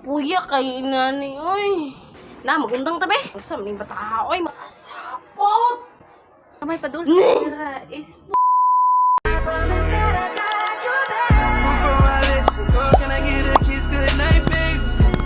Kapuya kay nani, oy. Na, magundang tabi. Sa may bata, oy, makasapot. Kamay pa dul. Is Before I let you go, can I get a kiss goodnight, baby?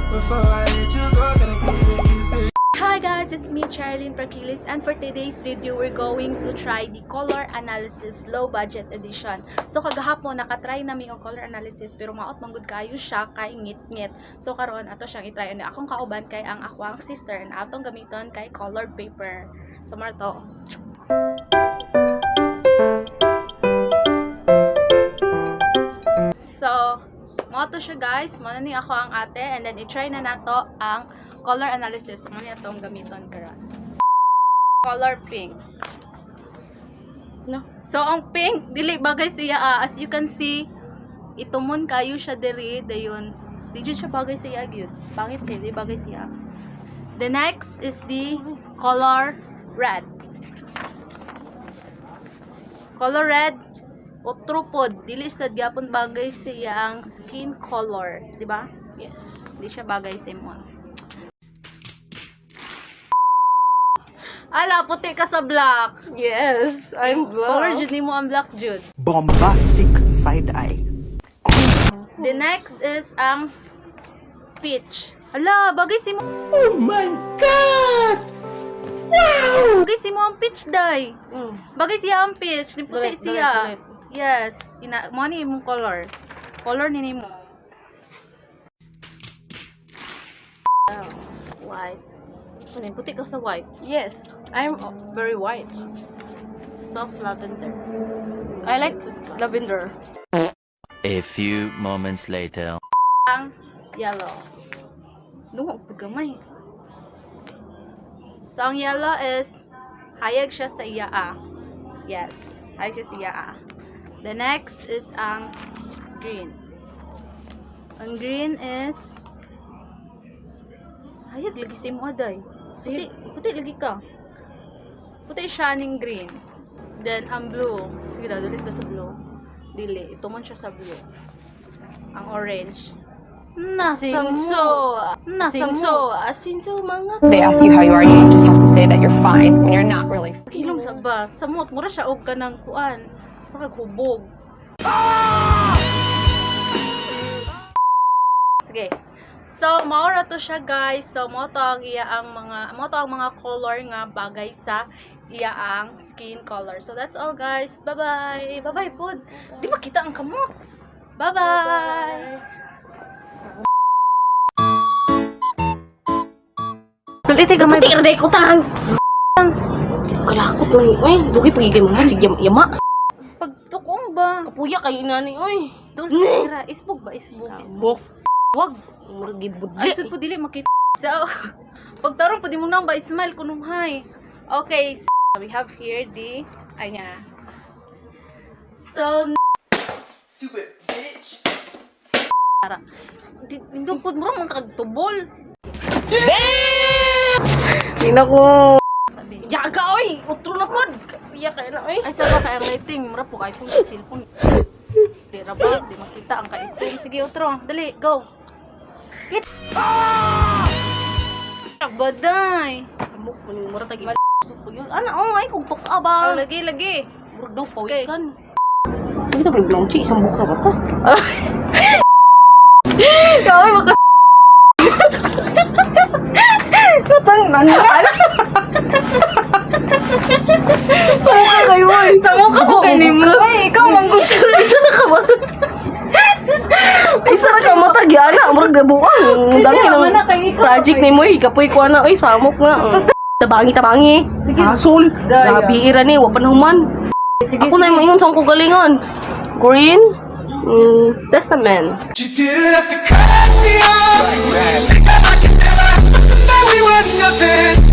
Before I let you go, can I get a kiss goodnight? Hi guys, it's me Charlene Perkilis, and for today's video we're going to try the color analysis low budget edition. So kagahapon nakatry namin yung color analysis pero maot manggod kayo siya kay ngit-ngit. So karon ato siyang i-try ani akong kauban kay ang akwang sister na atong gamiton kay colored paper. So marto. So mao to siya guys, mao ni ako ang ate, and then i-try na nato ang color analysis. Ano niya itong gamiton karon? Color pink. No. So ang pink dili bagay siya as you can see, itumon kayo siya diri dayon. Di jud siya bagay siya gyud. Pangit kay di bagay siya. The next is the color red. Color red otro pod dili sa gyapon bagay siya ang skin color, di ba? Yes, di siya bagay sa imo. Ala, puti ka sa black. Yes, I'm Color black. jud nimo ang black jud. Bombastic side eye. The next is ang peach. Ala, bagay si mo. Oh my God! Wow! Bagay si mo ang peach day. Bagay siya ang peach, ni puti Direct, siya. direct. Yes, mo ni imong color. Color ni nimo. White. Ano, puti ka sa white. Yes, I'm very white. Soft lavender. I like lavender. A few moments later. Ang yellow. Lungo pud gamay. So ang yellow is hayag siya sa iya. Yes, hayag siya sa iya. The next is ang green. Ang green is hayag lagi sa imo aday. Puti lagi ka. Puti siya ning green. Then ang blue. Sige daw, dulit ka sa blue. Dili, ito man siya sa blue. Ang orange. Sinso. Sinso mga. They ask you how you are, you just have to say that you're fine when you're not really. Kilom sa ba? Samot, mura siya og ka ng kuan. Pagkahubog. Sige. So, maura to siya guys. So, mo to ang mga color nga bagay sa iya ang skin color. So, that's all guys. Bye-bye. Bye-bye pod. Di ba kita ang kamot? Bye-bye. Iti gamay puti ra day ko tang. Kalakot mo oy, dugi pagigay mo sige yama. Pagtukong ba? Kapuya kay nani oy. Dulce tira. Isbog ba? Isbog. Bok. Wag murgi budli. Ay, so po dili makita. So, pagtarong pwede mo nang ba smile kunong hi. Okay, so we have here the anya. So, Stupid bitch. hindi po mo mga kagtubol. Ina ko. Sabi. Yaga oy, utro na pod. Kapuya kay na oy. Ay, sabi kaya ang lighting. Mura po kayo sa cellphone. Tira ba? Di makita ang kaiting. Sige, utro. Dali, go. Hit. Baday. Amok mo ni mura tagi. Gusto yun. Ana ay kung tuka ba. Lagi, lagi. Mura daw Okay. pawikan. Hindi ta problem chi isang buka ba ta? Kaway maka... Katang nana. Sama ka kayo oy. Tamo ka po kay nimo. Ay, ikaw manggo siya. Isa na ka ba? Isa na ka mata giana murag dabuan. Dami ng project ni mo kapoy ko na oy samok na. Tabangi. Asol. Grabe ira ni wa panahuman. Ako na yung ingon sa akong galingon. Green Testament. You didn't have to cut me off. Like that I can never. That we were nothing.